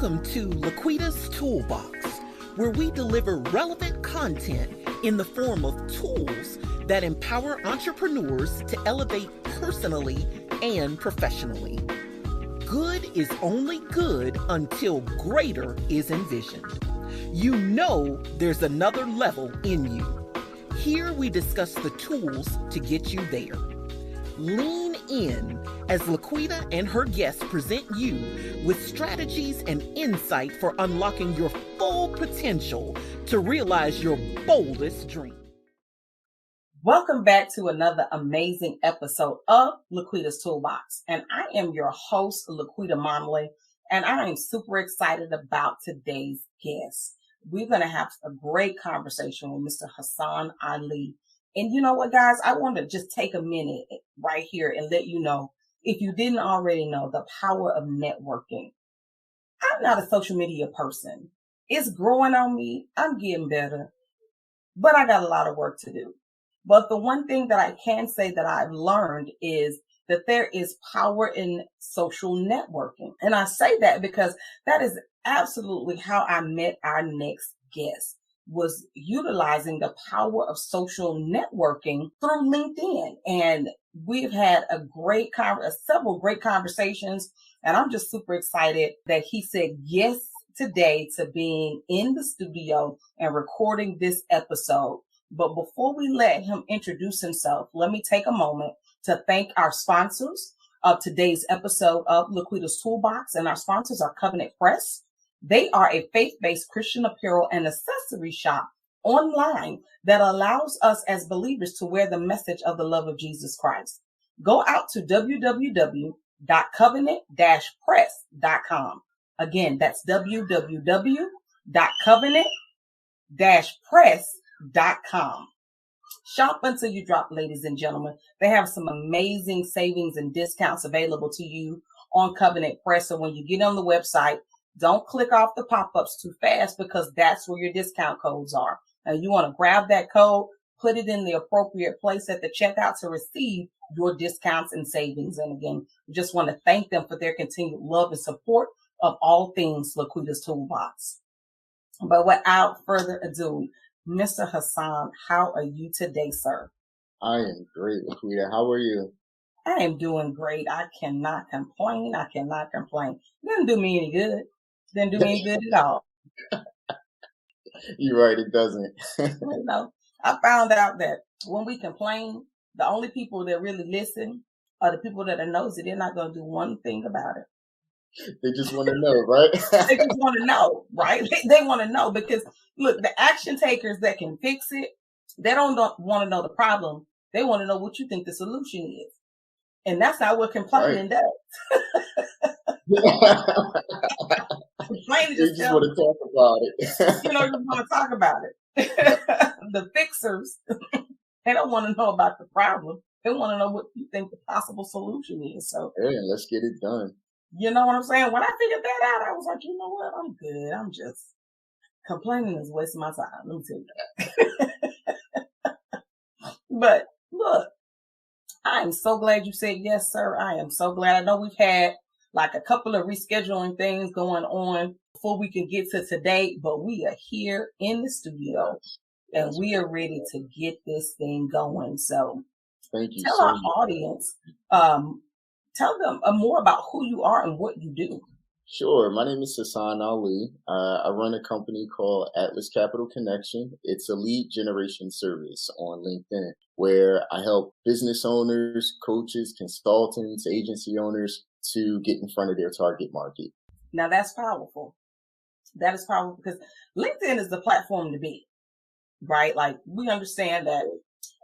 Welcome to LaQuita's Toolbox, where we deliver relevant content in the form of tools that empower entrepreneurs to elevate personally and professionally. Good is only good until greater is envisioned. You know there's another level in you. Here we discuss the tools to get you there. Lean in as LaQuita and her guests present you with strategies and insight for unlocking your full potential to realize your boldest dream. Welcome back to another amazing episode of LaQuita's Toolbox. And I am your host, LaQuita Monley, and I am super excited about today's guest. We're going to have a great conversation with Mr. Hasan Ali. And you know what, guys? I want to just take a minute right here and let you know, if you didn't already know, the power of networking. I'm not a social media person. It's growing on me. I'm getting better, but I got a lot of work to do. But the one thing that I can say that I've learned is that there is power in social networking. And I say that because that is absolutely how I met our next guest, was utilizing the power of social networking through LinkedIn. And we've had several great conversations. And I'm just super excited that he said yes today to being in the studio and recording this episode. But before we let him introduce himself, let me take a moment to thank our sponsors of today's episode of LaQuita's Toolbox. And our sponsors are Covenant Press. They are a faith-based Christian apparel and accessory shop online that allows us as believers to wear the message of the love of Jesus Christ. Go out to www.covenant-press.com. Again, that's www.covenant-press.com. Shop until you drop, ladies and gentlemen. They have some amazing savings and discounts available to you on Covenant Press. So when you get on the website, don't click off the pop-ups too fast, because that's where your discount codes are. And you want to grab that code, put it in the appropriate place at the checkout to receive your discounts and savings. And again, we just want to thank them for their continued love and support of all things LaQuita's Toolbox. But without further ado, Mr. Hasan, how are you today, sir? I am great, LaQuita. How are you? I am doing great. I cannot complain. It didn't do me any good. Didn't do me any good at all. You're right, it doesn't. You know, I found out that when we complain, the only people that really listen are the people that are nosy. They're not going to do one thing about it. They just want to know, right? They just want to know, right? They want to know, because look, the action takers that can fix it, they don't want to know the problem. They want to know what you think the solution is. And that's not what complaining does. Complaining They just want to talk about it. You just want to talk about it. The fixers, they don't want to know about the problem. They want to know what you think the possible solution is. So, yeah, let's get it done. You know what I'm saying? When I figured that out, I was like, you know what? I'm good. I'm just complaining is wasting my time. Let me tell you that. But look, I am so glad you said yes, sir. I am so glad. I know we've had like a couple of rescheduling things going on before we can get to today, but we are here in the studio and we are ready to get this thing going. So thank you. Tell our audience, tell them more about who you are and what you do. Sure. My name is Hasan Ali. I run a company called Atlas Capital Connection. It's a lead generation service on LinkedIn where I help business owners, coaches, consultants, agency owners to get in front of their target market. Now that's powerful. That is powerful because LinkedIn is the platform to be, right? Like, we understand that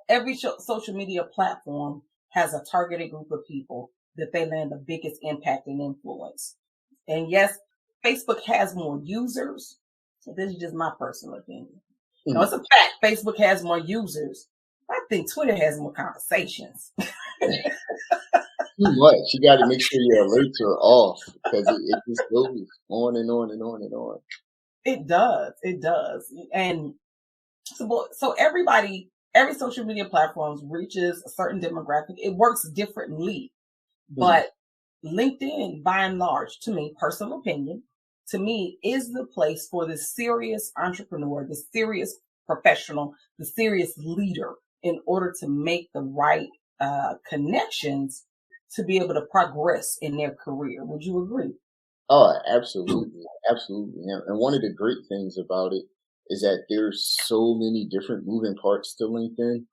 every social media platform has a targeted group of people that they land the biggest impact and influence. And yes, Facebook has more users. So this is just my personal opinion. No, it's a fact. Facebook has more users. I think Twitter has more conversations. Too much. You got to make sure your alerts are off because it just goes on and on and on and on. It does. It does. And so every social media platform reaches a certain demographic. It works differently, but LinkedIn, by and large, to me, personal opinion, to me, is the place for the serious entrepreneur, the serious professional, the serious leader in order to make the right connections to be able to progress in their career. Would you agree? Oh, absolutely, absolutely. And one of the great things about it is that there's so many different moving parts to LinkedIn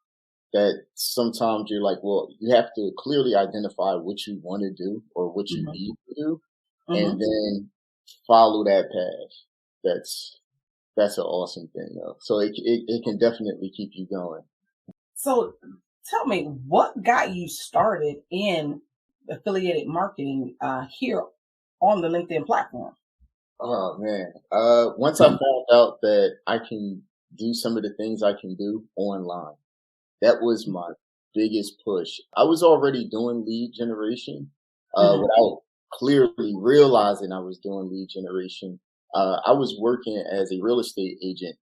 that sometimes you're like, well, you have to clearly identify what you want to do or what you Mm-hmm. need to do, Mm-hmm. and then follow that path. That's an awesome thing, though. So it can definitely keep you going. So tell me, what got you started in affiliated marketing here on the LinkedIn platform? Oh man. Once I found out that I can do some of the things I can do online, that was my biggest push. I was already doing lead generation, Mm-hmm. without clearly realizing I was doing lead generation. I was working as a real estate agent,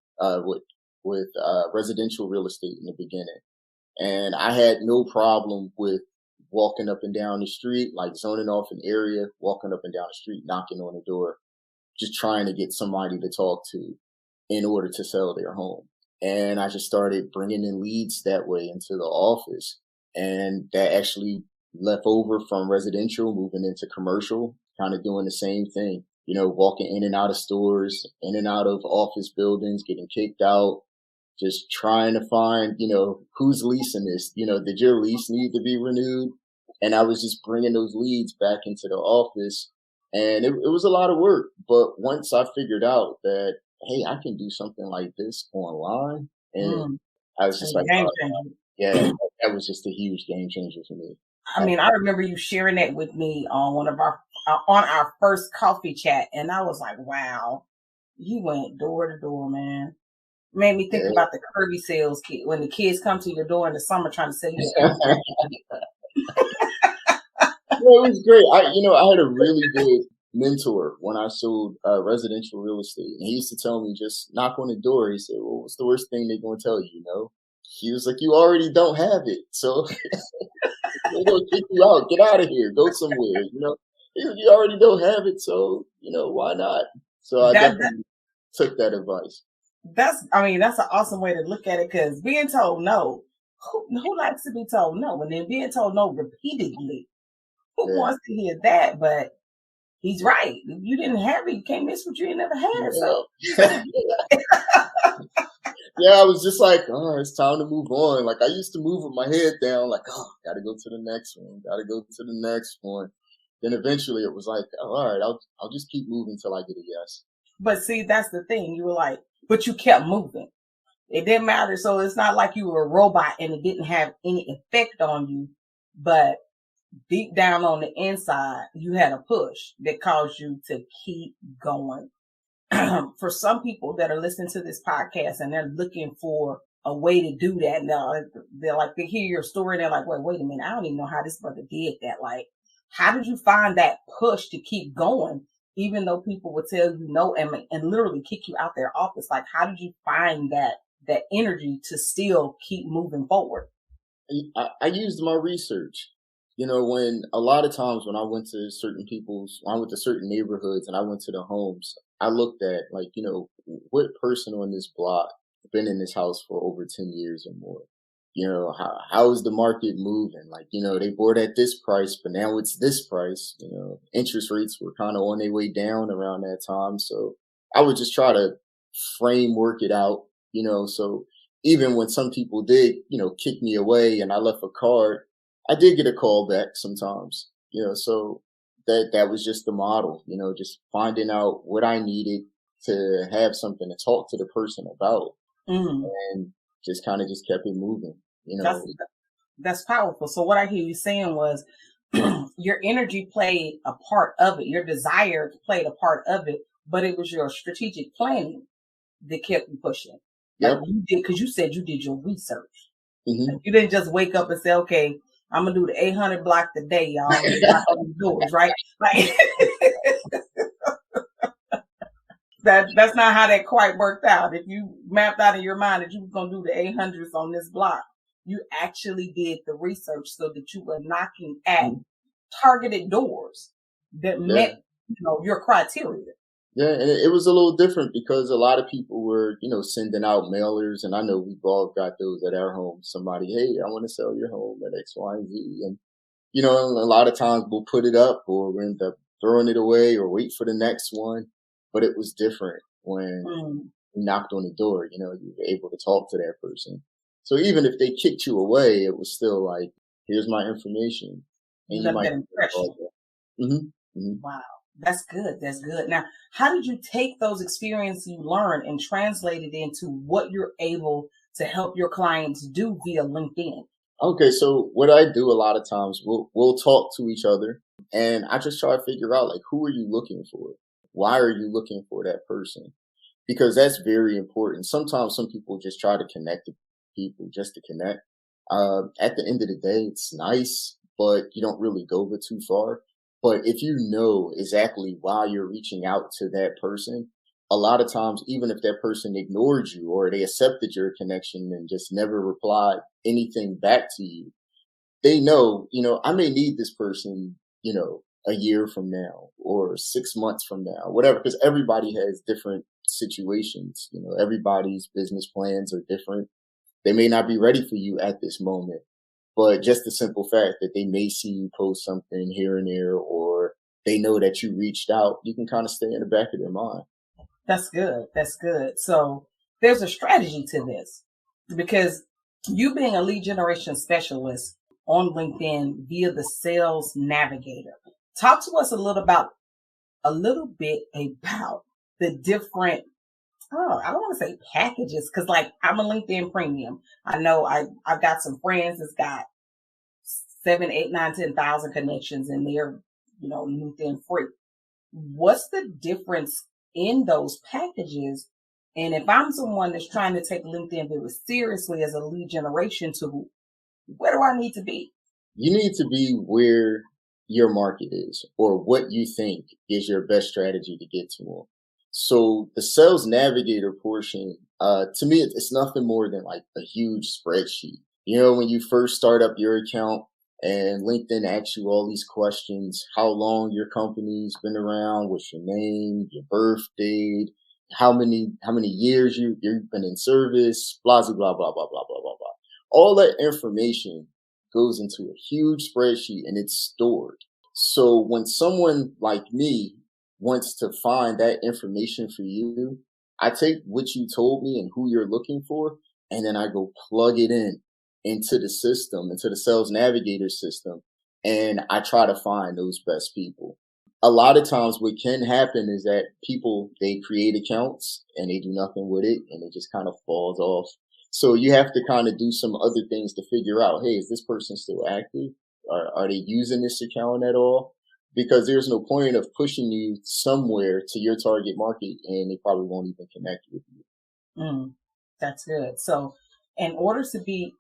with residential real estate in the beginning. And I had no problem with walking up and down the street, like zoning off an area, walking up and down the street, knocking on the door, just trying to get somebody to talk to in order to sell their home. And I just started bringing in leads that way into the office. And that actually left over from residential, moving into commercial, kind of doing the same thing, walking in and out of stores, in and out of office buildings, getting kicked out, just trying to find, who's leasing this, did your lease need to be renewed? And I was just bringing those leads back into the office, and it was a lot of work. But once I figured out that, hey, I can do something like this online, and Mm. I was It just was like, a game oh, changer. yeah, that was just a huge game changer for me. I mean, I remember you sharing that with me on one of our on our first coffee chat, and I was like, "Wow, you went door to door, man." Made me think Yeah. about the Kirby sales kit when the kids come to your door in the summer trying to sell you everything. No, it was great. I had a really good mentor when I sold residential real estate, and he used to tell me, just knock on the door. He said, "Well, what's the worst thing they're going to tell you?" He was like, "You already don't have it, so they're going to kick you out. Get out of here. Go somewhere." You already don't have it, so why not? So I That definitely took that advice. I mean, that's an awesome way to look at it because being told no, who likes to be told no, and then being told no repeatedly, who Yeah. wants to hear that? But he's right. If you didn't have it, you can't miss what you ain't never had. So you better get it. Yeah, I was just like, oh, it's time to move on. Like I used to move with my head down, like, oh, gotta go to the next one, gotta go to the next one. Then eventually it was like, oh, all right, I'll just keep moving till I get a yes. But see, that's the thing. You were like, but you kept moving. It didn't matter. So it's not like you were a robot and it didn't have any effect on you. But deep down on the inside, you had a push that caused you to keep going. For some people that are listening to this podcast and they're looking for a way to do that, now they're like, they hear your story and they're like, wait a minute, I don't even know how this brother did that. Like, how did you find that push to keep going, even though people would tell you no and literally kick you out their office? Like, how did you find that energy to still keep moving forward? I used my research. When a lot of times when I went to when I went to certain neighborhoods and I went to the homes, I looked at like, what person on this block been in this house for over 10 years or more? How is the market moving? Like, they bought at this price, but now it's this price. Interest rates were kind of on their way down around that time. So I would just try to framework it out, so even when some people did, kick me away and I left a card, I did get a call back sometimes, so that was just the model, just finding out what I needed to have something to talk to the person about, Mm. and just kept it moving, That's that's powerful. So what I hear you saying was your energy played a part of it. Your desire played a part of it, but it was your strategic planning that kept you pushing. Like Yep. you did, because you said you did your research. Hmm. Like you didn't just wake up and say, okay, I'm going to do the 800 block today, y'all. I'm going to knock on the doors, right? Like that's not how that quite worked out. If you mapped out in your mind that you were going to do the 800s on this block, you actually did the research so that you were knocking at targeted doors that Yeah. met, your criteria. Yeah, and it was a little different because a lot of people were, sending out mailers, and I know we've all got those at our home. Somebody, hey, I want to sell your home at X, Y, and Z, and a lot of times we'll put it up, or we end up throwing it away, or wait for the next one. But it was different when Mm, you knocked on the door. You were able to talk to that person. So even if they kicked you away, it was still like, here's my information, you and you left might that call impression. that. Hmm. Wow. That's good. That's good. Now, how did you take those experiences you learned and translate it into what you're able to help your clients do via LinkedIn? Okay, so what I do a lot of times, we'll talk to each other, and I just try to figure out, like, who are you looking for? Why are you looking for that person? Because that's very important. Sometimes some people just try to connect to people just to connect. At the end of the day, it's nice, but you don't really go too far. But if you know exactly why you're reaching out to that person, a lot of times, even if that person ignored you or they accepted your connection and just never replied anything back to you, they know, I may need this person, a year from now or 6 months from now, whatever, because everybody has different situations. Everybody's business plans are different. They may not be ready for you at this moment, but just the simple fact that they may see you post something here and there, or they know that you reached out, you can kind of stay in the back of their mind. That's good. That's good. So there's a strategy to this because you being a lead generation specialist on LinkedIn via the sales navigator, talk to us a little bit about the different, oh, I don't want to say packages because like I'm a LinkedIn premium. I know I've got some friends that's got 7, 8, 9, 10,000 connections and they're, LinkedIn free. What's the difference in those packages? And if I'm someone that's trying to take LinkedIn very seriously as a lead generation tool, where do I need to be? You need to be where your market is, or what you think is your best strategy to get to them. So the sales navigator portion, to me, it's nothing more than like a huge spreadsheet. When you first start up your account and LinkedIn asks you all these questions, how long your company's been around, what's your name, your birth date, how many years you've been in service, blah blah blah blah blah blah blah blah blah. All that information goes into a huge spreadsheet and it's stored. So when someone like me wants to find that information for you, I take what you told me and who you're looking for, and then I go plug it into the system, into the sales navigator system, and I try to find those best people. A lot of times what can happen is that people, they create accounts and they do nothing with it and it just kind of falls off. So you have to kind of do some other things to figure out, hey, is this person still active? Are they using this account at all? Because there's no point of pushing you somewhere to your target market and they probably won't even connect with you. Mm, that's good. So in order to be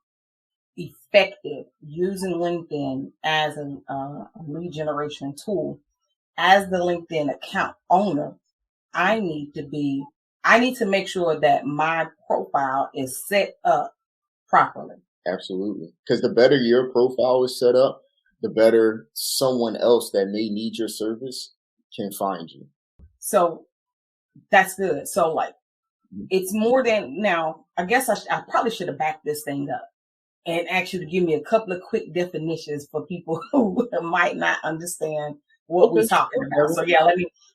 effective using LinkedIn as a lead generation tool, as the LinkedIn account owner, I need to be, I need to make sure that my profile is set up properly. Absolutely. Because the better your profile is set up, the better someone else that may need your service can find you. So that's good. So like, it's more than now, I guess I probably should have backed this thing up and asked you to give me a couple of quick definitions for people who might not understand what we're Okay. talking about. So yeah,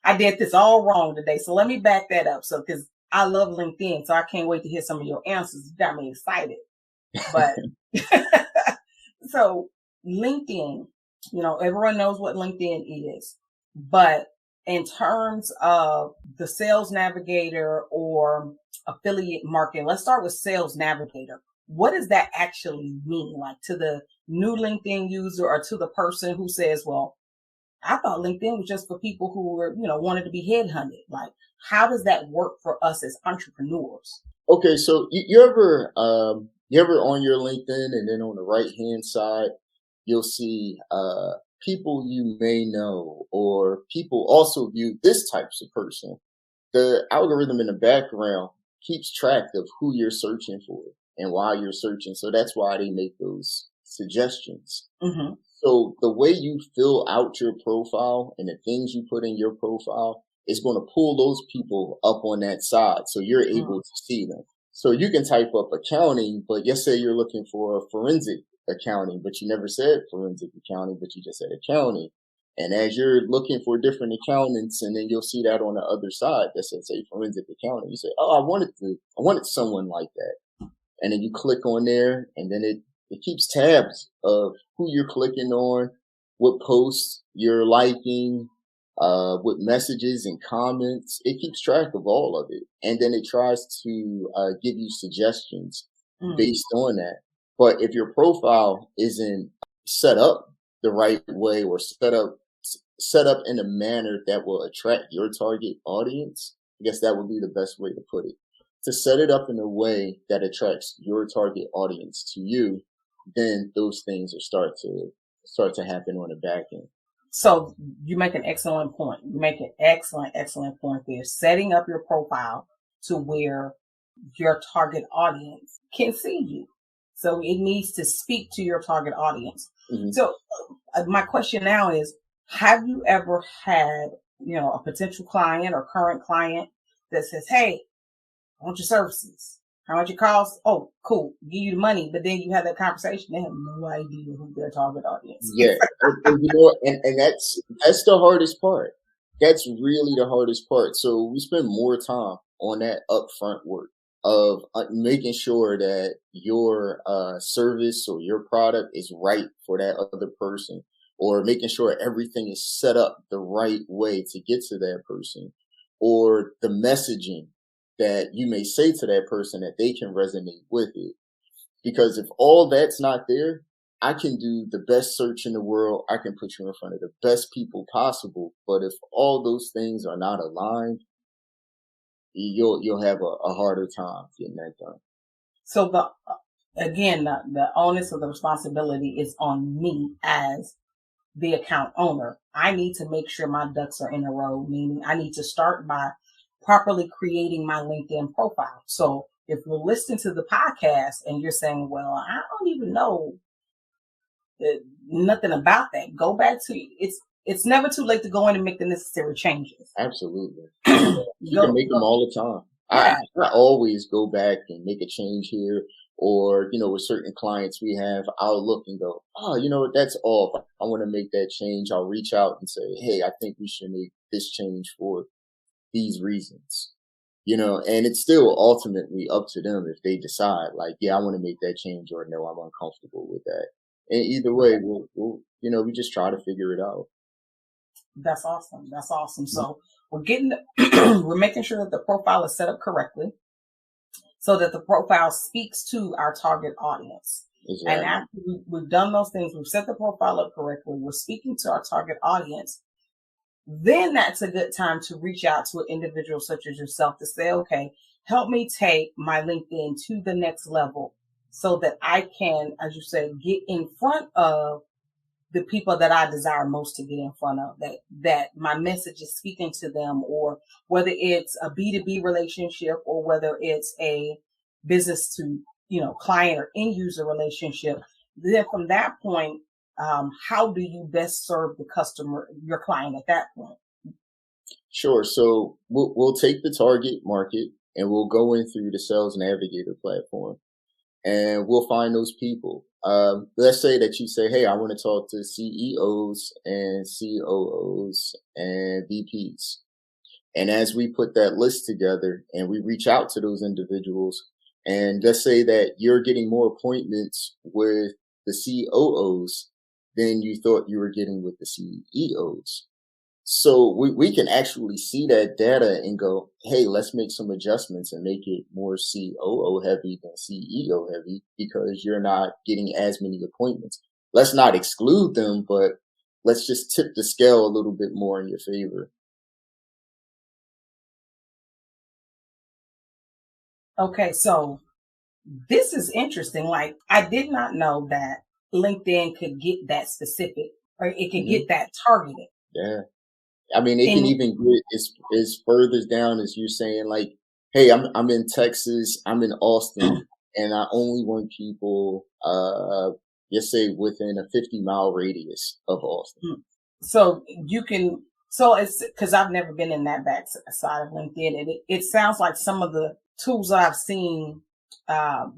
I did this all wrong today. So let me back that up. So, cause I love LinkedIn, so I can't wait to hear some of your answers. You got me excited, but so LinkedIn, everyone knows what LinkedIn is, but in terms of the sales navigator or affiliate marketing, let's start with sales navigator. What does that actually mean? Like to the new LinkedIn user or to the person who says, well, I thought LinkedIn was just for people who were, wanted to be headhunted. Like, how does that work for us as entrepreneurs? Okay, so you ever on your LinkedIn, and then on the right hand side you'll see people you may know, or people also view this types of person. The algorithm in the background keeps track of who you're searching for and why you're searching. So that's why they make those suggestions. Mm-hmm. So the way you fill out your profile and the things you put in your profile it's going to pull those people up on that side. So you're able to see them. So you can type up accounting, but let's say you're looking for forensic accounting, but you never said forensic accounting, but you just said accounting. And as you're looking for different accountants, and then you'll see that on the other side that says, say, forensic accounting, you say, oh, I wanted someone like that. And then you click on there, and then it keeps tabs of who you're clicking on, what posts you're liking, what messages and comments. It keeps track of all of it. And then it tries to give you suggestions based on that. But if your profile isn't set up the right way, or set up in a manner that will attract your target audience, I guess that would be the best way to put it. To set it up in a way that attracts your target audience to you, then those things will start to happen on the back end. So you make an excellent point. You make an excellent point there. Setting up your profile to where your target audience can see you. So it needs to speak to your target audience. Mm-hmm. So my question now is, have you ever had, a potential client or current client that says, hey, I want your services. How much it costs? Oh, cool. Give you the money. But then you have that conversation. They have no idea who their target audience is. Yeah. and that's the hardest part. That's really the hardest part. So we spend more time on that upfront work of making sure that your service or your product is right for that other person, or making sure everything is set up the right way to get to that person, or the messaging that you may say to that person that they can resonate with it. Because if all that's not there, I can do the best search in the world. I can put you in front of the best people possible. But if all those things are not aligned, you'll have a harder time getting that done. So the onus of the responsibility is on me as the account owner. I need to make sure my ducks are in a row, meaning I need to start by properly creating my LinkedIn profile. So if you're listening to the podcast and you're saying, well, I don't even know nothing about that, go back to it's never too late to go in and make the necessary changes. Absolutely. You can make them all the time. Yeah. I always go back and make a change here, or, with certain clients we have, I'll look and go, oh, that's off. I want to make that change. I'll reach out and say, hey, I think we should make this change for these reasons, and it's still ultimately up to them if they decide, like, yeah, I want to make that change, or no, I'm uncomfortable with that. And either way, we'll we just try to figure it out. That's awesome. That's awesome. So we're making sure that the profile is set up correctly so that the profile speaks to our target audience. Exactly. And after we've done those things, we've set the profile up correctly, we're speaking to our target audience, then that's a good time to reach out to an individual such as yourself to say, okay, help me take my LinkedIn to the next level so that I can, as you said, get in front of the people that I desire most to get in front of, that my message is speaking to them, or whether it's a B2B relationship or whether it's a business to, client or end user relationship. Then from that point, how do you best serve the customer, your client, at that point? Sure. So we'll take the target market and we'll go in through the Sales Navigator platform, and we'll find those people. Let's say that you say, hey, I want to talk to CEOs and COOs and VPs. And as we put that list together and we reach out to those individuals, and let's say that you're getting more appointments with the COOs than you thought you were getting with the CEOs. So we can actually see that data and go, hey, let's make some adjustments and make it more COO heavy than CEO heavy, because you're not getting as many appointments. Let's not exclude them, but let's just tip the scale a little bit more in your favor. Okay, so this is interesting. Like, I did not know that LinkedIn could get that specific, or it could get that targeted. Yeah. I mean, it can even get as further down as you're saying, like, hey, I'm in Texas, I'm in Austin, and I only want people, let's say within a 50-mile radius of Austin. So you can So it's because I've never been in that back side of LinkedIn, and it sounds like some of the tools that I've seen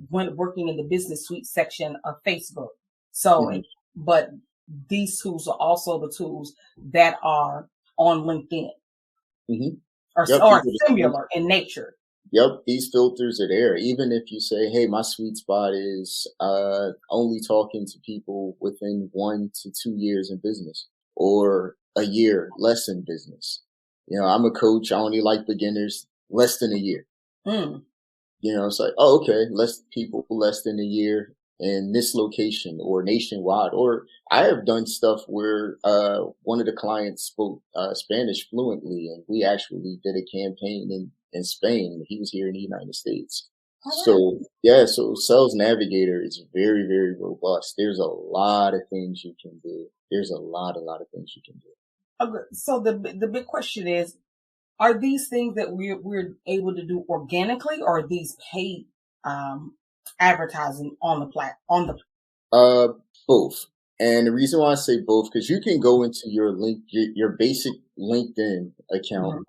when working in the business suite section of Facebook. So, but these tools are also the tools that are on LinkedIn, or similar in nature. Yep, these filters are there. Even if you say, hey, my sweet spot is only talking to people within 1 to 2 years in business, or a year less in business. You know, I'm a coach. I only like beginners less than a year. You know, it's like, oh, okay, less people less than a year in this location or nationwide. Or I have done stuff where one of the clients spoke Spanish fluently, and we actually did a campaign in Spain. He was here in the United States. So yeah, so Sales Navigator is very, very robust. There's a lot of things you can do. There's a lot of things you can do. Okay. So the big question is, are these things that we're able to do organically, or are these paid advertising on the both. And the reason why I say both, because you can go into your basic LinkedIn account,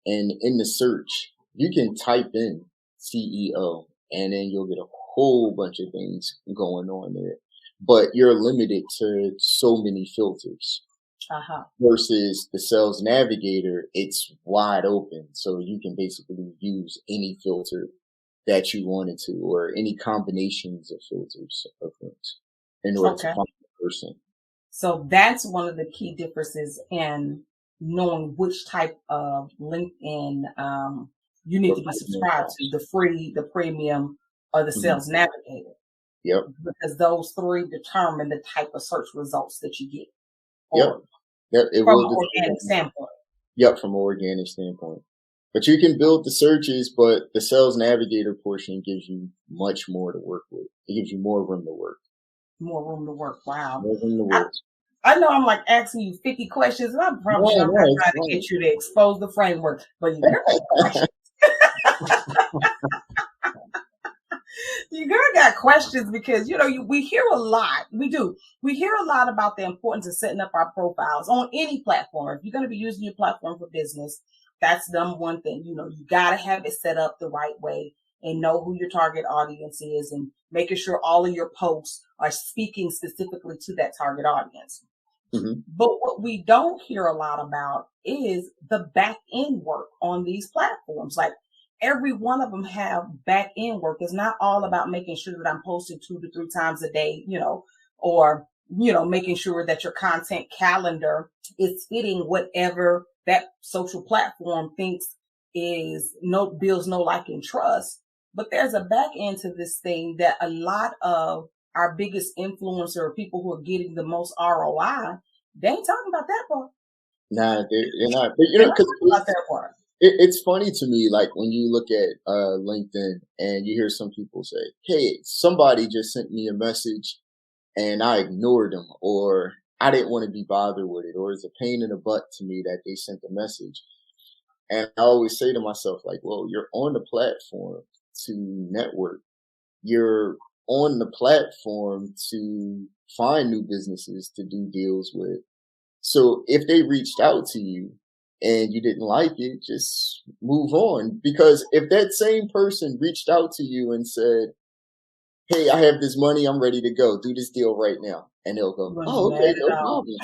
and in the search, you can type in CEO, and then you'll get a whole bunch of things going on there. But you're limited to so many filters. Versus the Sales Navigator, it's wide open. So you can basically use any filter that you wanted to, or any combinations of filters of things in order to find the person. So that's one of the key differences in knowing which type of LinkedIn you need to be subscribed to, the free, the premium, or the Sales Navigator. Yep. Because those three determine the type of search results that you get. Yep, it from will an organic standpoint. Yep, from an organic standpoint. But you can build the searches, but the Sales Navigator portion gives you much more to work with. It gives you more room to work. More room to work. Wow. More room to work. I know I'm like asking you 50 questions, and I promise I'm not trying to get you to expose the framework, but you got questions. You got questions because, you know, we hear a lot. We do. We hear a lot about the importance of setting up our profiles on any platform. If you're going to be using your platform for business, that's number one thing. You know, you got to have it set up the right way and know who your target audience is, and making sure all of your posts are speaking specifically to that target audience. But what we don't hear a lot about is the back end work on these platforms. Like, every one of them have back end work. It's not all about making sure that I'm posting 2 to 3 times a day, you know, or, you know, making sure that your content calendar is fitting whatever that social platform thinks is builds no like and trust. But there's a back end to this thing that a lot of our biggest influencer, people who are getting the most ROI, they ain't talking about that part. Nah, they're not. But you know, because it's funny to me, like when you look at LinkedIn and you hear some people say, "Hey, somebody just sent me a message and I ignored them," or "I didn't want to be bothered with it," or "It's a pain in the butt to me that they sent the message." And I always say to myself, like, well, you're on the platform to network. You're on the platform to find new businesses to do deals with. So if they reached out to you and you didn't like it, just move on. Because if that same person reached out to you and said, "Hey, I have this money, I'm ready to go, do this deal right now," and they'll go, "Oh, okay, no problem."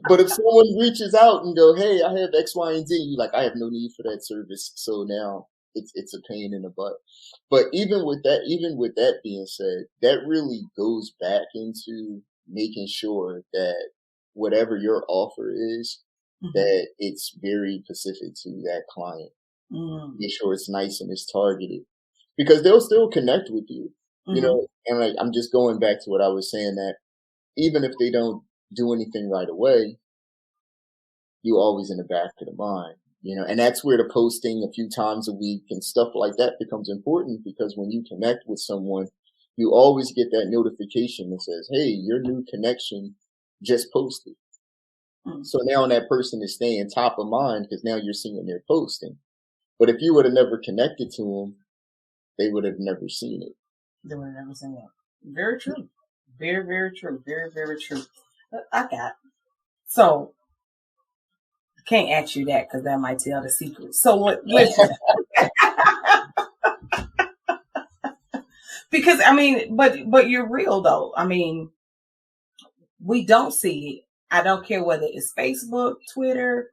But if someone reaches out and go, "Hey, I have X, Y, and Z," you're like, "I have no need for that service." So now it's a pain in the butt. But even with that being said, that really goes back into making sure that whatever your offer is, that it's very specific to that client. Make sure it's nice and it's targeted, because they'll still connect with you, you know. And like, I'm just going back to what I was saying, that even if they don't do anything right away, you're always in the back of the mind, you know. And that's where the posting a few times a week and stuff like that becomes important, because when you connect with someone, you always get that notification that says, "Hey, your new connection just posted." So now that person is staying top of mind because now you're seeing their posting. But if you would have never connected to them, they would have never seen it. They would have never seen it. Very true. Very, very true. Very, very true. I got it. So Can't ask you that because that might tell the secret. So listen, because I mean, but you're real though. I mean, we don't see it. I don't care whether it's Facebook, Twitter,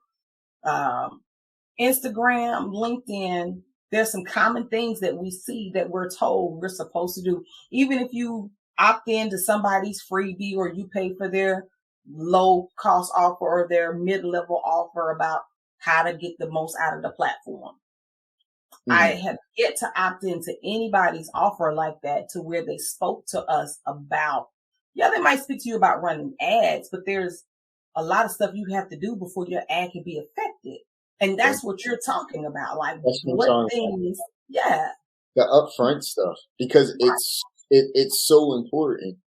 Instagram, LinkedIn. There's some common things that we see that we're told we're supposed to do. Even if you opt into somebody's freebie or you pay for their low cost offer or their mid-level offer about how to get the most out of the platform. Mm-hmm. I have yet to opt into anybody's offer like that to where they spoke to us about, they might speak to you about running ads, but there's a lot of stuff you have to do before your ad can be effective. And that's what you're talking about. Like what things, the upfront stuff, because it's so important.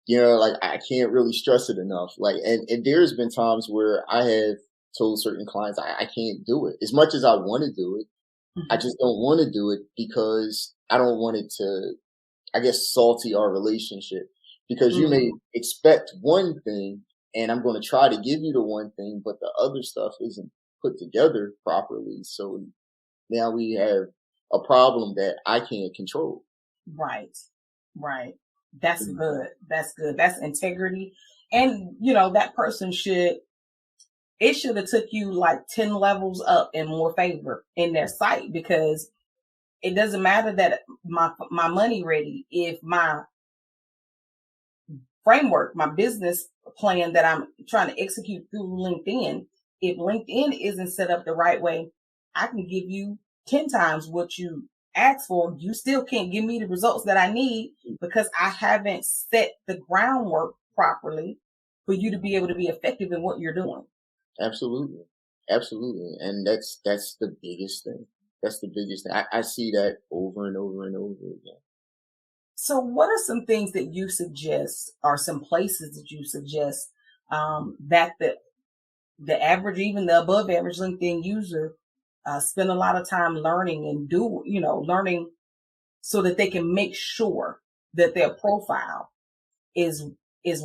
Like I can't really stress it enough. Like, and there's been times where I have told certain clients I can't do it as much as I want to do it. Mm-hmm. I just don't want to do it because I don't want it to, I guess, salty our relationship, because you may expect one thing and I'm going to try to give you the one thing, but the other stuff isn't put together properly. So now we have a problem that I can't control. Right. That's good. That's good. That's integrity. And, that person should have took you like 10 levels up in more favor in their sight, because it doesn't matter that my money ready. If my framework, my business plan that I'm trying to execute through LinkedIn, if LinkedIn isn't set up the right way, I can give you 10 times what you asked for. You still can't give me the results that I need because I haven't set the groundwork properly for you to be able to be effective in what you're doing. Absolutely. And that's the biggest thing. That's the biggest thing. I see that over and over and over again. So what are some things that you suggest, or some places that you suggest, that the average, even the above average LinkedIn user, spend a lot of time learning and learning so that they can make sure that their profile is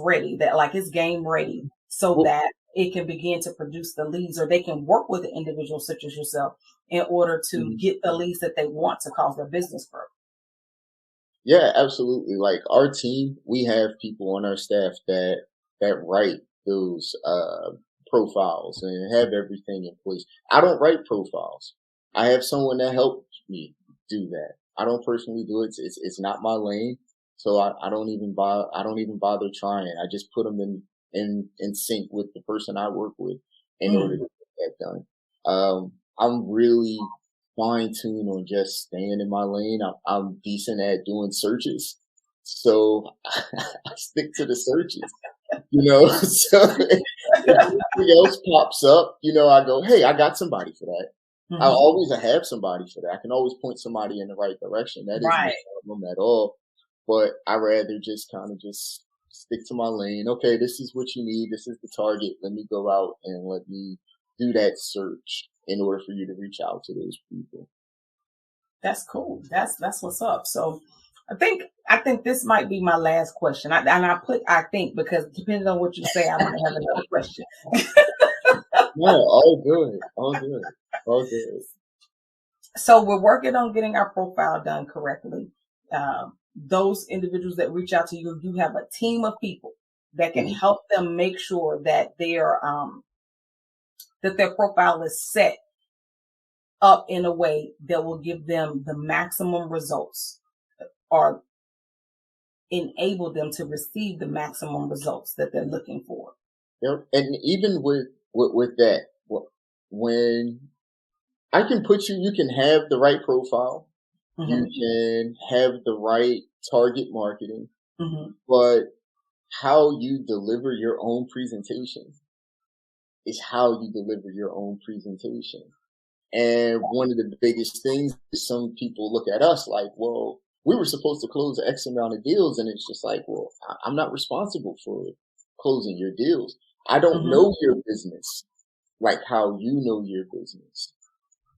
ready, that like it's game ready, so that it can begin to produce the leads, or they can work with an individual such as yourself in order to get the leads that they want to cause their business grow. Yeah, absolutely. Like our team, we have people on our staff that write those profiles and have everything in place. I don't write profiles. I have someone that helps me do that. I don't personally do it. It's not my lane. So I don't even bother trying. I just put them in sync with the person I work with in order to get that done. I'm really fine-tuned on just staying in my lane. I'm decent at doing searches, so I stick to the searches. So if anything else pops up, I go, hey, I got somebody for that. Mm-hmm. I always have somebody for that. I can always point somebody in the right direction. That isn't a problem at all. But I rather just kind of just stick to my lane. Okay, this is what you need. This is the target. Let me go out and let me do that search in order for you to reach out to those people. That's cool. That's what's up. So I think this might be my last question. I think because depending on what you say, I might have another question. No, all good. So we're working on getting our profile done correctly. Those individuals that reach out to you, you have a team of people that can help them make sure that their profile is set up in a way that will give them the maximum results, or enable them to receive the maximum results that they're looking for. Yep. And even with that, when I can you can have the right profile, you can have the right target marketing, but how you deliver your own presentation is how you deliver your own presentation. And one of the biggest things is some people look at us like, well, we were supposed to close X amount of deals. And it's just like, well, I'm not responsible for closing your deals. I don't know your business like how you know your business.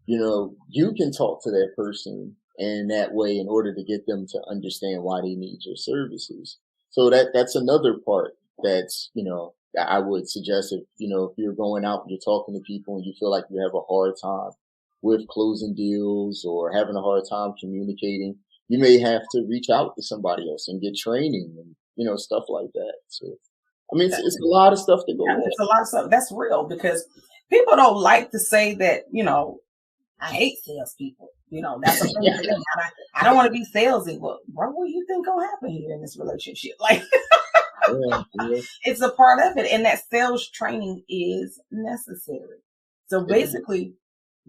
You can talk to that person in that way in order to get them to understand why they need your services. So that's another part. that's, I would suggest if you're going out and you're talking to people and you feel like you have a hard time with closing deals or having a hard time communicating, you may have to reach out to somebody else and get training and, stuff like that. So, I mean, it's a lot of stuff to go with. It's a lot of stuff. That's real because people don't like to say that, I hate salespeople. That's a thing. I don't want to be salesy. Well, what do you think gonna happen here in this relationship? Like, yeah. It's a part of it, and that sales training is necessary. So basically,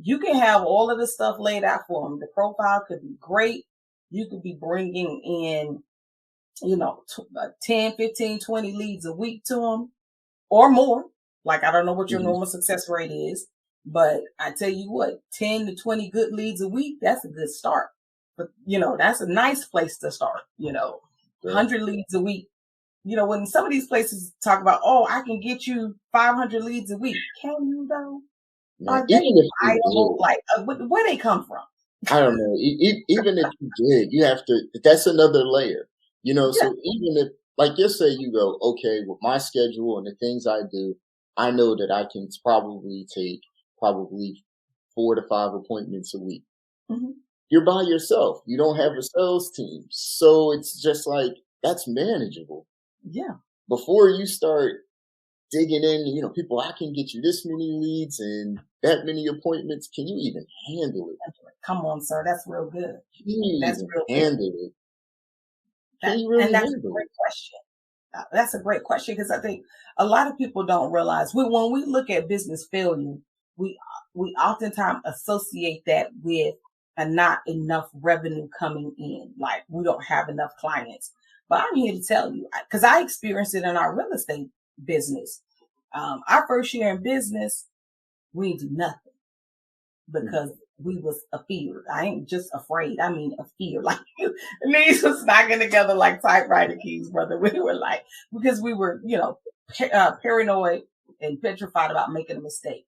you can have all of the stuff laid out for them. The profile could be great. You could be bringing in, 10, 15, 20 leads a week to them or more. Like, I don't know what your normal success rate is, but I tell you what, 10 to 20 good leads a week, that's a good start. But, that's a nice place to start, 100 leads a week. When some of these places talk about, oh, I can get you 500 leads a week. Can you though? Are they viable? Like, where they come from? I don't know. Even if you did, you have to, that's another layer, so even if, like, just say you go, okay, with my schedule and the things I do, I know that I can probably take 4 to 5 appointments a week. Mm-hmm. You're by yourself. You don't have a sales team. So it's just like, that's manageable. Yeah. Before you start digging in, people, I can get you this many leads and that many appointments. Can you even handle it? Come on, sir. That's real good. That's real handle it. Can you really handle it? That's a great question. That's a great question because I think a lot of people don't realize when we look at business failure, we oftentimes associate that with not enough revenue coming in. Like we don't have enough clients. But I'm here to tell you, because I experienced it in our real estate business. Our first year in business, we didn't do nothing because we was afeared. I ain't just afraid. I mean, afeared. Like knees was knocking together like typewriter keys, brother. We were like, because we were, paranoid and petrified about making a mistake.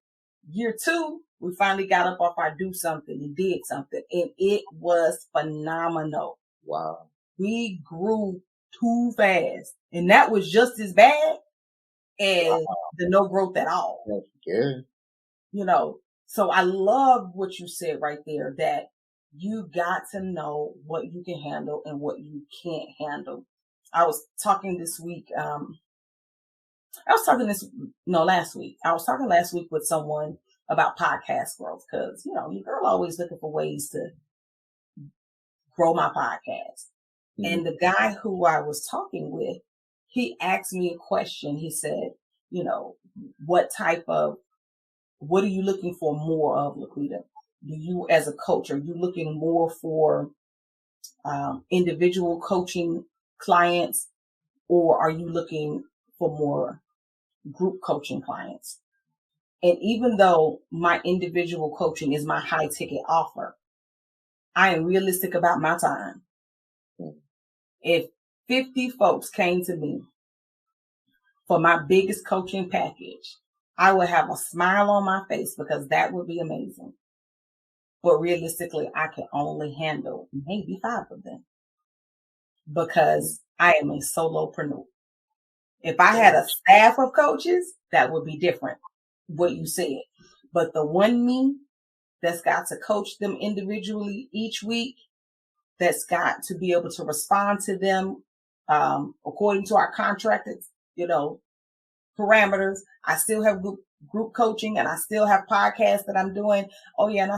Year 2, we finally got up off our do something and did something, and it was phenomenal. Wow. We grew too fast, and that was just as bad as the no growth at all. Yeah. So I love what you said right there, that you got to know what you can handle and what you can't handle. I was talking this week. Last week. I was talking last week with someone about podcast growth because, your girl always looking for ways to grow my podcast. Mm-hmm. And the guy who I was talking with, he asked me a question. He said, what are you looking for more of, LaQuita? Do you, as a coach, are you looking more for individual coaching clients, or are you looking for more group coaching clients? And even though my individual coaching is my high ticket offer, I am realistic about my time. If 50 folks came to me for my biggest coaching package, I would have a smile on my face because that would be amazing. But realistically, I can only handle maybe 5 of them because I am a solopreneur. If I had a staff of coaches, that would be different, what you said. But the one me that's got to coach them individually each week, that's got to be able to respond to them according to our contracted, parameters. I still have group coaching, and I still have podcasts that I'm doing. Oh yeah, and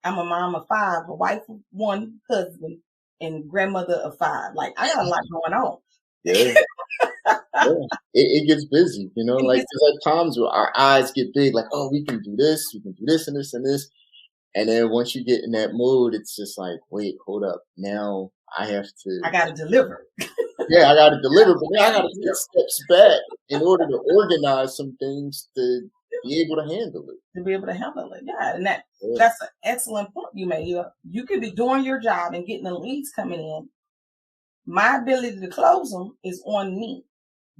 I'm a mom of 5, a wife of 1, husband, and grandmother of 5. Like I got a lot going on. Yeah. Yeah. It gets busy, like there's like times where our eyes get big, like, oh, we can do this and this and this. And then once you get in that mode, it's just like, wait, hold up. Now I got to deliver. Yeah, I got to deliver, but now I got to take steps back in order to organize some things to be able to handle it. Yeah. And that's an excellent point you made. You could be doing your job and getting the leads coming in. My ability to close them is on me.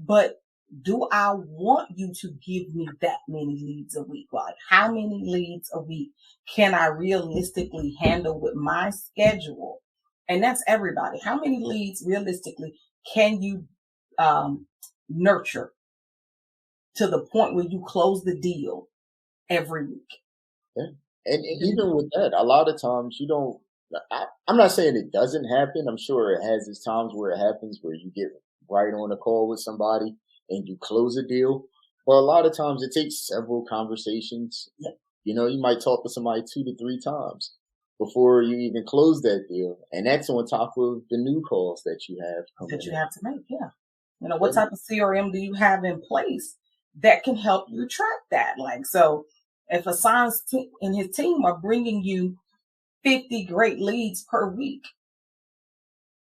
But do I want you to give me that many leads a week? Like, how many leads a week can I realistically handle with my schedule? And that's everybody. How many leads realistically can you nurture to the point where you close the deal every week. Yeah. And even with that, a lot of times you don't, I'm not saying it doesn't happen. I'm sure it has its times where it happens where you get right on a call with somebody and you close a deal. But a lot of times it takes several conversations. Yeah. You know, you might talk to somebody 2 to 3 times before you even close that deal. And that's on top of the new calls that you have coming That you in. have to make. Yeah. You know, what type of CRM do you have in place that can help you track that? Like, so if Hasan's and his team are bringing you 50 great leads per week,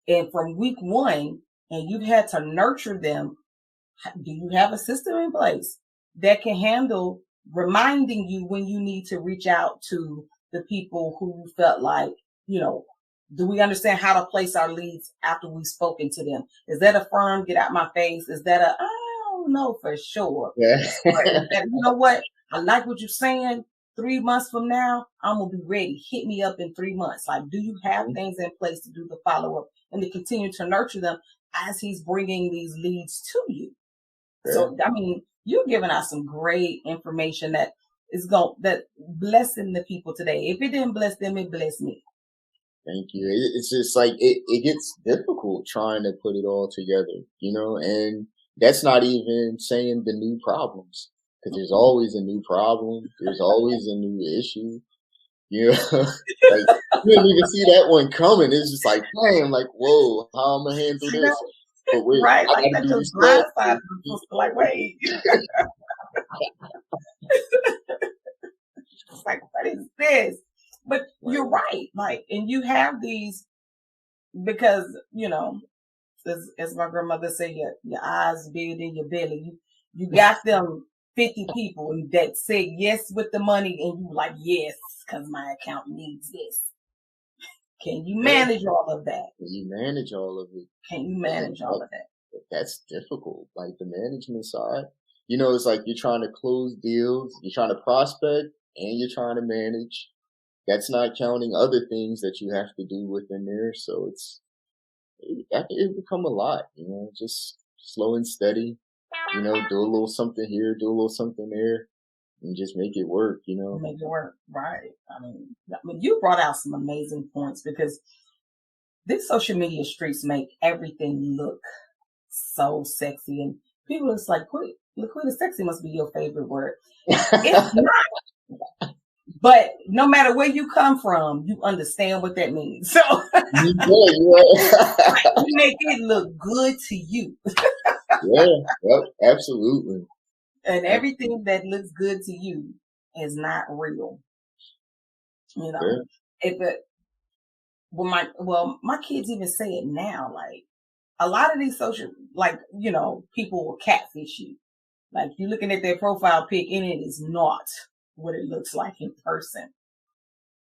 and from week 1, and you've had to nurture them, do you have a system in place that can handle reminding you when you need to reach out to the people who you felt like, you know, do we understand how to place our leads after we've spoken to them? Is that a firm get out my face? Is that I don't know for sure. Yeah. You know what? I like what you're saying. 3 months from now, I'm going to be ready. Hit me up in 3 months. Like, do you have things in place to do the follow up and to continue to nurture them as he's bringing these leads to you? Yeah. So, I mean, you're giving out some great information that is blessing the people today. If it didn't bless them, it blessed me. Thank you. It's just like, it gets difficult trying to put it all together, you know, and that's not even saying the new problems, because there's always a new problem. There's always a new issue, you know, like you didn't even see that one coming. It's just like, damn, like, whoa, how am I going to handle this? But right. Like that just blindsided people. Like, wait. It's like, what is this? But you're right. Like, and you have these because, you know, as my grandmother said, your eyes bigger than your belly. You got them 50 people that said yes with the money, and you like, yes, because my account needs this. Can you manage all of that? Can you manage all of it? Can you manage all of that? That's difficult. Like the management side, you know, it's like you're trying to close deals, you're trying to prospect, and you're trying to manage. That's not counting other things that you have to do within there. So it become a lot, you know, just slow and steady, you know, do a little something here, do a little something there, and just make it work, you know. Make it work, right. I mean, you brought out some amazing points because these social media streets make everything look so sexy. And people are just like, LaQuita, sexy must be your favorite word. It's not. But no matter where you come from, you understand what that means. So you make it look good to you. Yep, absolutely. And everything that looks good to you is not real. You know, my kids even say it now. Like a lot of these social, like, you know, people will catfish you. Like you're looking at their profile pic and it is not what it looks like in person.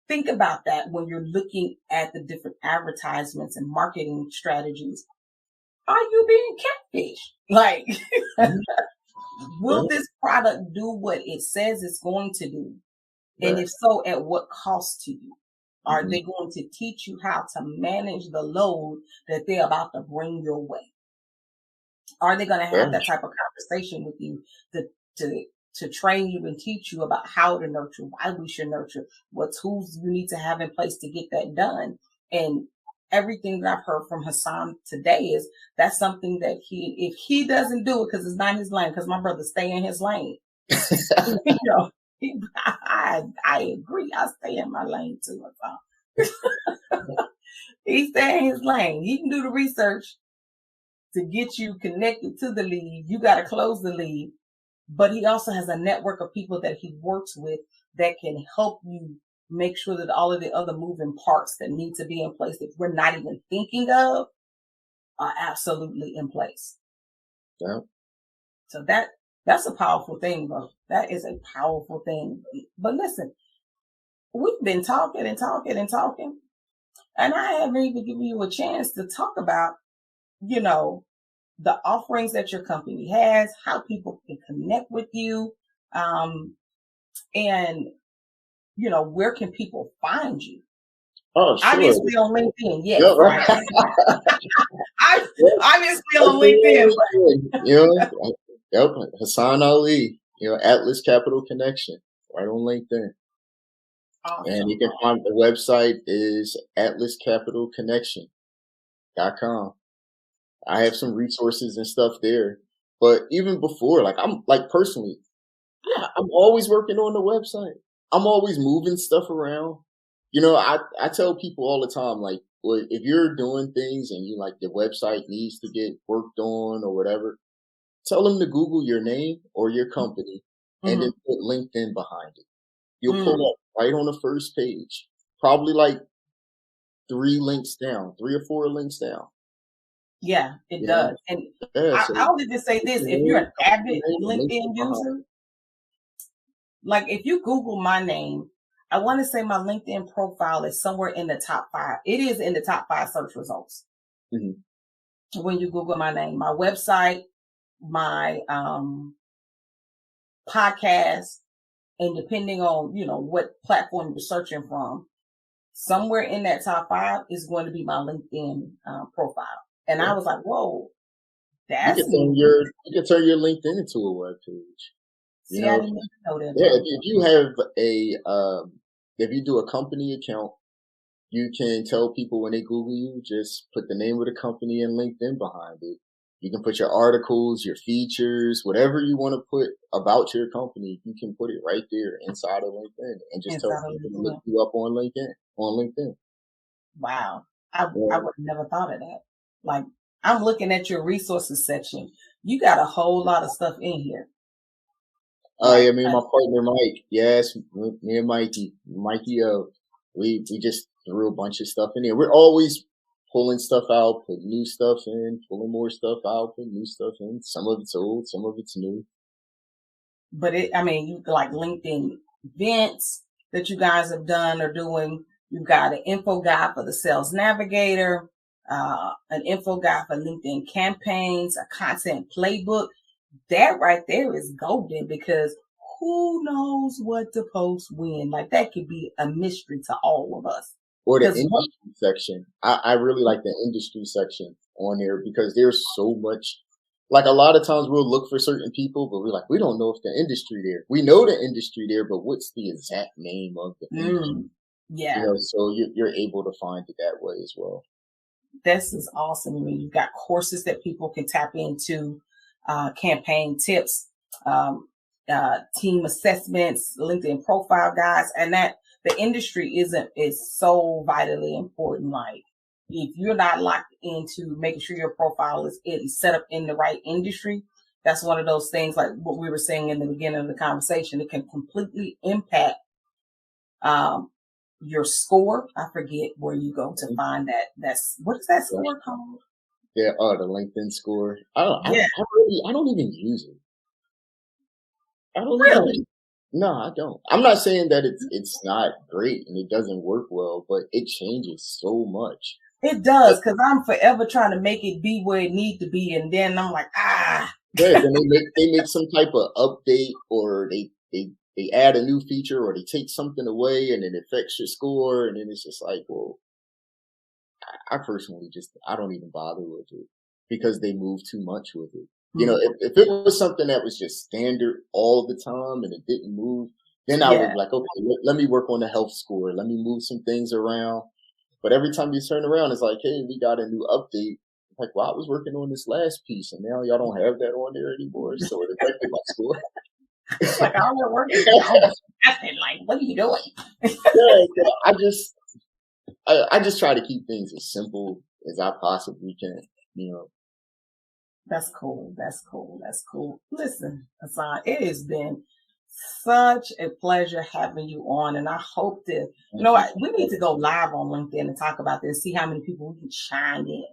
Think about that when you're looking at the different advertisements and marketing strategies. Are you being catfished? Like, will this product do what it says it's going to do? And if so, at what cost to you? Are they going to teach you how to manage the load that they're about to bring your way? Are they going to have that type of conversation with you to train you and teach you about how to nurture, why we should nurture, what tools you need to have in place to get that done? And everything that I've heard from Hasan today is that's something that if he doesn't do it because it's not his lane, because my brother stay in his lane. You know, I agree. I stay in my lane too. He stay in his lane. He can do the research to get you connected to the lead. You got to close the lead. But he also has a network of people that he works with that can help you make sure that all of the other moving parts that need to be in place that we're not even thinking of are absolutely in place. Yeah. So that's a powerful thing, bro. That is a powerful thing. But listen, we've been talking and talking and talking, and I haven't even given you a chance to talk about, you know, the offerings that your company has, how people can connect with you, and, you know, where can people find you? Oh, sure. Obviously on LinkedIn, yes. Yep, right. Obviously on LinkedIn. Yep, Hasan Ali, Atlas Capital Connection, right on LinkedIn. Awesome. And you can find the website is atlascapitalconnection.com. I have some resources and stuff there. But even before, I'm personally, I'm always working on the website. I'm always moving stuff around. I tell people all the time, well, if you're doing things and you the website needs to get worked on or whatever, tell them to Google your name or your company and then put LinkedIn behind it. You'll pull up right on the first page, probably 3 or 4 links down. Yeah, it does. And I'll even say this, if you're an avid LinkedIn user, if you Google my name, I want to say my LinkedIn profile is somewhere in the top 5. It is in the top 5 search results. Mm-hmm. When you Google my name, my website, my podcast, and depending on, what platform you're searching from, somewhere in that top 5 is going to be my LinkedIn profile. And I was like, whoa, that's you can turn your LinkedIn into a web page. See, I didn't know that. Yeah, if you have if you do a company account, you can tell people when they Google you, just put the name of the company and LinkedIn behind it. You can put your articles, your features, whatever you want to put about your company, you can put it right there inside of LinkedIn and just tell people to look you up on LinkedIn. Wow. I would have never thought of that. I'm looking at your resources section. You got a whole lot of stuff in here. Yeah, me and my partner Mike. Yes, me and Mikey. We just threw a bunch of stuff in there. We're always pulling stuff out, putting new stuff in, pulling more stuff out, putting new stuff in. Some of it's old, some of it's new. But you LinkedIn events that you guys have done or doing. You've got an info guide for the Sales Navigator, an info guide for LinkedIn campaigns, a content playbook. That right there is golden, because who knows what to post when? That could be a mystery to all of us. Or the industry section. I really like the industry section on there, because there's so much. A lot of times we'll look for certain people, but we're we don't know if the industry there. We know the industry there, but what's the exact name of the industry? Yeah. So you're able to find it that way as well. This is awesome. I mean, you've got courses that people can tap into, campaign tips, team assessments, LinkedIn profile guides, and that the industry is so vitally important. If you're not locked into making sure your profile is set up in the right industry, that's one of those things, like what we were saying in the beginning of the conversation. It can completely impact your score. I forget where you go to find that. What is that score called? Yeah, the LinkedIn score. I don't even use it. I don't really. No, I don't. I'm not saying that it's not great and it doesn't work well, but it changes so much. It does, because I'm forever trying to make it be where it needs to be, and then I'm like, Yeah, then they make some type of update, or they add a new feature, or they take something away, and it affects your score, and then it's just well, I personally I don't even bother with it, because they move too much with it. If it was something that was just standard all the time and it didn't move, then I would be okay, let me work on the health score. Let me move some things around. But every time you turn around, it's hey, we got a new update. Well, I was working on this last piece, and now y'all don't have that on there anymore, so it affected my score. It's all your work is almost nothing. What are you doing? I just try to keep things as simple as I possibly can. That's cool. Listen, Hasan, it has been such a pleasure having you on, and I hope that we need to go live on LinkedIn and talk about this, see how many people we can chime in.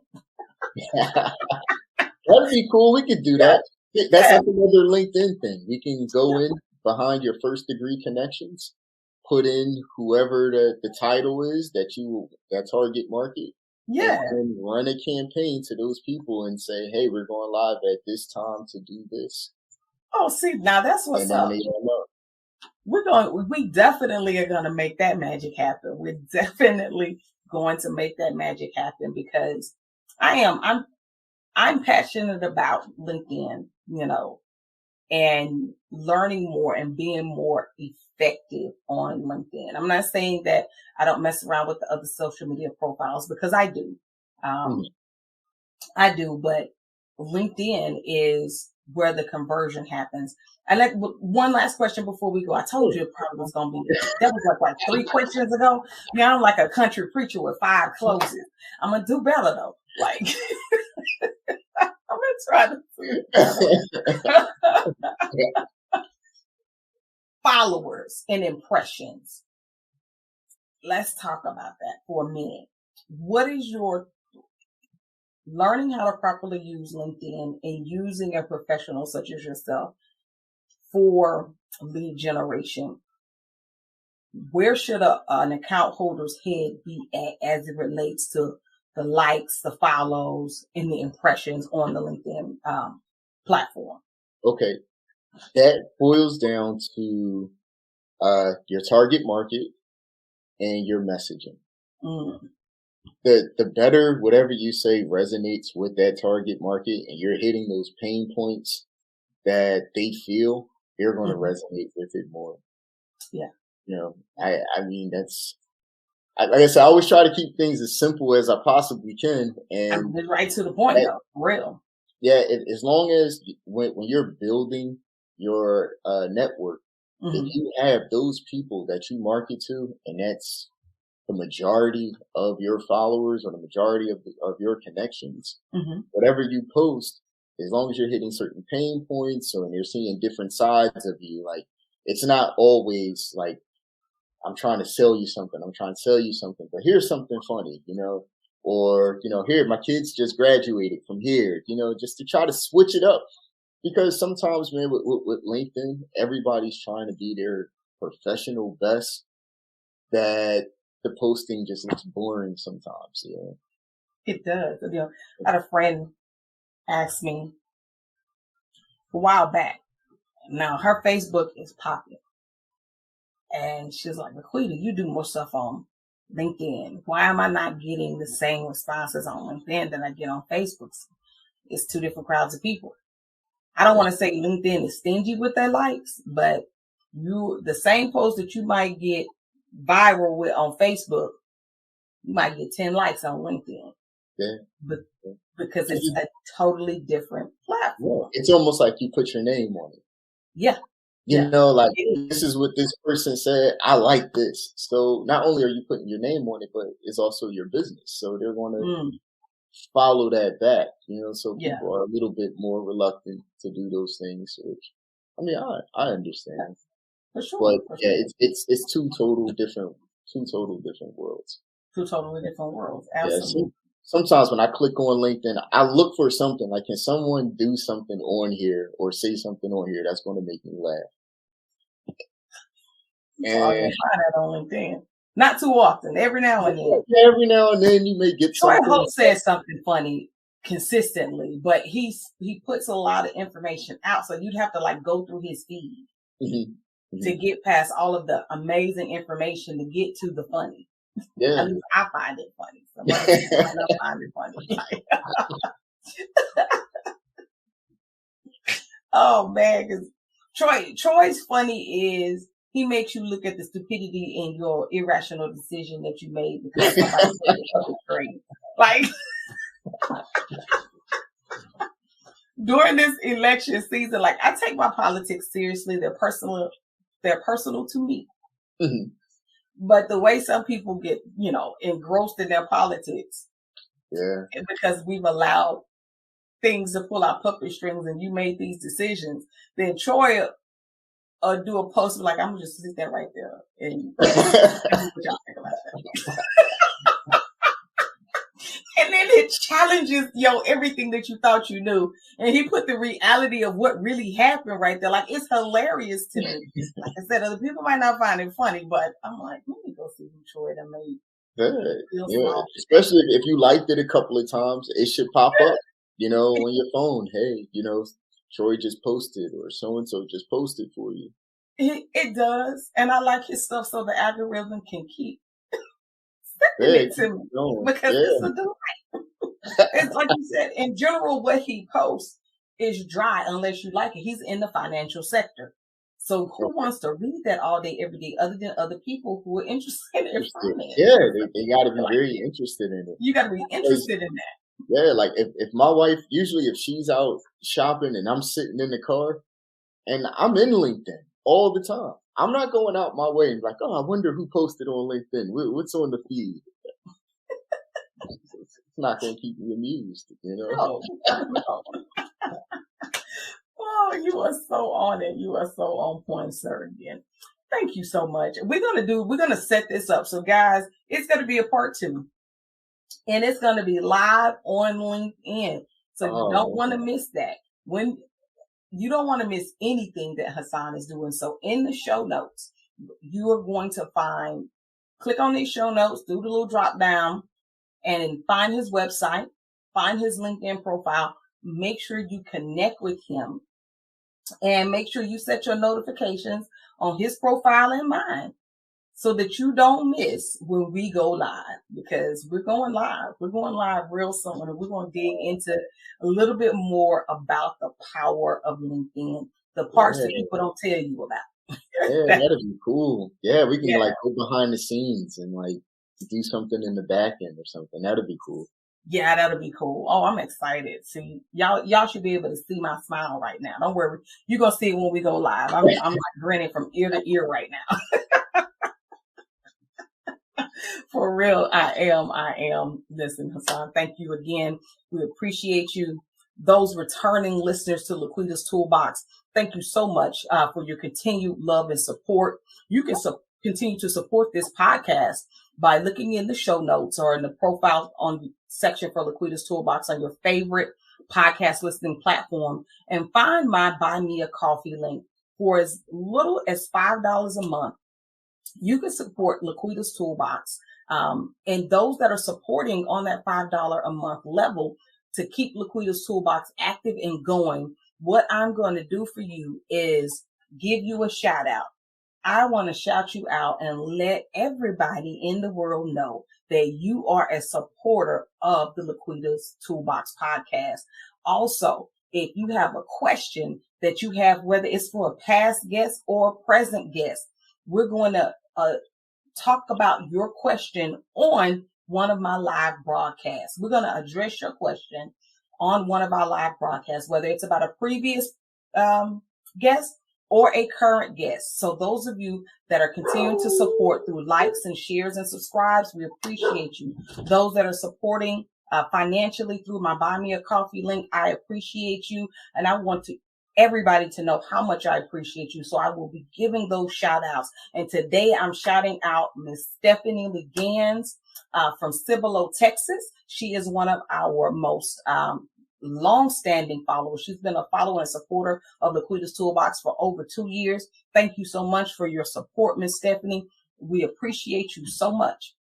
That'd be cool. We could do that. That's another LinkedIn thing. We can go in behind your first degree connections, put in whoever the title is that target market. Yeah. And run a campaign to those people and say, hey, we're going live at this time to do this. Oh, see, now that's what's up. we definitely are going to make that magic happen. We're definitely going to make that magic happen because I'm passionate about LinkedIn, and learning more and being more effective on LinkedIn. I'm not saying that I don't mess around with the other social media profiles because I do. I do, but LinkedIn is where the conversion happens. And one last question before we go. I told you it probably was going to be, that was like 3 questions ago. Now I'm like a country preacher with 5 closes. I'm going to do better though. Like, I'm going to try to do better. Followers and impressions. Let's talk about that for a minute. What is your learning how to properly use LinkedIn and using a professional such as yourself for lead generation? Where should an account holder's head be at as it relates to the likes, the follows, and the impressions on the LinkedIn platform? Okay. That boils down to your target market and your messaging. The better whatever you say resonates with that target market and you're hitting those pain points that they feel, they're going to resonate with it more. Yeah. I mean, that's, like I said, I always try to keep things as simple as I possibly can. And I'm right to the point, though. Real. Yeah. As long as when you're building your network, if you have those people that you market to, and that's the majority of your followers or the majority of your connections, whatever you post, as long as you're hitting certain pain points or you're seeing different sides of you, like it's not always like, I'm trying to sell you something, but here's something funny, or, here, my kids just graduated from here, just to try to switch it up. Because sometimes, man, with LinkedIn, everybody's trying to be their professional best, that the posting just looks boring sometimes. Yeah, it does. I had a friend ask me a while back. Now her Facebook is popping, and she's like, "LaQuita, you do more stuff on LinkedIn. Why am I not getting the same responses on LinkedIn that I get on Facebook? It's 2 different crowds of people." I don't want to say LinkedIn is stingy with their likes, but the same post that you might get viral with on Facebook, you might get 10 likes on LinkedIn. Yeah. Because it's a totally different platform. Yeah. It's almost like you put your name on it. Yeah. Like this is what this person said. I like this. So not only are you putting your name on it, but it's also your business. So they're going to follow that back, so people are a little bit more reluctant to do those things, which, I mean, I understand. For sure. But it's two totally different worlds. 2 totally different worlds. Absolutely. Yeah, sometimes when I click on LinkedIn, I look for something like, can someone do something on here or say something on here that's going to make me laugh? And you find that on LinkedIn. Not too often. Every now and then. Every now and then you may get something. Troy Hope says something funny consistently, but he puts a lot of information out, so you'd have to like go through his feed to get past all of the amazing information to get to the funny. Yeah. At least I find it funny. Some other people might not find it funny. Oh man, because Troy's funny is he makes you look at the stupidity in your irrational decision that you made because somebody said it was great. Like during this election season, like I take my politics seriously. They're personal to me. But the way some people get, engrossed in their politics, because we've allowed things to pull out puppet strings and you made these decisions, then Troy do a post like, I'm gonna just sit there right there and what y'all think about that. And then it challenges everything that you thought you knew, and he put the reality of what really happened right there. Like, it's hilarious to me. Like I said, other people might not find it funny, but I'm like, let me go see who Troy done made. Yeah. Especially if you liked it a couple of times, it should pop up, on your phone. Hey, Troy just posted, or so and so just posted for you. It does. And I like his stuff so the algorithm can keep sending it to me because it's a delight. It's like you said, in general, what he posts is dry unless you like it. He's in the financial sector. So who wants to read that all day, every day, other than other people who are interested in finance? Yeah, they got to be very interested in it. You got to be interested in that. Yeah, like if my wife, usually if she's out shopping and I'm sitting in the car and I'm in LinkedIn all the time, I'm not going out my way and like, oh, I wonder who posted on LinkedIn. What's on the feed? It's not going to keep me amused, you know? No. Oh, you are so on it. You are so on point, sir. Again, thank you so much. We're gonna set this up. So, guys, it's gonna be a part 2, and it's gonna be live on LinkedIn. So you don't want to miss that. When you don't want to miss anything that Hasan is doing. So in the show notes, you are going to click on these show notes, do the little drop down, and find his website, find his LinkedIn profile. Make sure you connect with him. And make sure you set your notifications on his profile and mine so that you don't miss when we go live, because we're going live. We're going live real soon, and we're going to dig into a little bit more about the power of LinkedIn, the parts that people don't tell you about. Yeah, that'd be cool. Yeah, we can like go behind the scenes and like do something in the back end or something. That'd be cool. Yeah, that'll be cool. Oh, I'm excited. See, y'all should be able to see my smile right now. Don't worry. You're going to see it when we go live. I'm like grinning from ear to ear right now. For real, I am. Listen, Hasan, thank you again. We appreciate you. Those returning listeners to LaQuita's Toolbox, thank you so much for your continued love and support. You can continue to support this podcast by looking in the show notes or in the profile on the section for LaQuita's Toolbox on your favorite podcast listening platform, and find my Buy Me a Coffee link. For as little as $5 a month, you can support LaQuita's Toolbox. And those that are supporting on that $5 a month level to keep LaQuita's Toolbox active and going, what I'm going to do for you is give you a shout out. I want to shout you out and let everybody in the world know that you are a supporter of the LaQuita's Toolbox podcast. Also, if you have a question that you have, whether it's for a past guest or a present guest, we're going to talk about your question on one of my live broadcasts. We're going to address your question on one of our live broadcasts, whether it's about a previous guest or a current guest. So those of you that are continuing to support through likes and shares and subscribes, we appreciate you. Those that are supporting financially through my Buy Me a Coffee link, I appreciate you. And I want everybody to know how much I appreciate you. So I will be giving those shout outs. And today I'm shouting out Miss Stephanie Legans from Cibolo, Texas. She is one of our most long-standing followers. She's been a follower and supporter of LaQuita's Toolbox for over 2 years. Thank you so much for your support, Miss Stephanie. We appreciate you so much.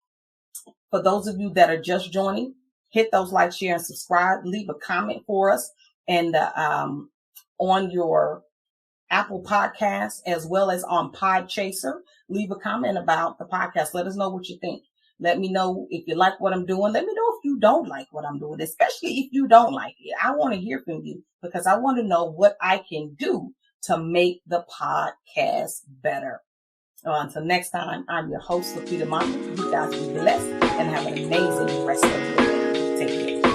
For those of you that are just joining, hit those like, share, and subscribe. Leave a comment for us and on your Apple Podcast as well as on Podchaser. Leave a comment about the podcast. Let us know what you think. Let me know if you like what I'm doing. Let me know if you don't like what I'm doing, especially if you don't like it. I want to hear from you because I want to know what I can do to make the podcast better. So until next time, I'm your host, LaQuita Monley. You guys be blessed and have an amazing rest of the day. Take care.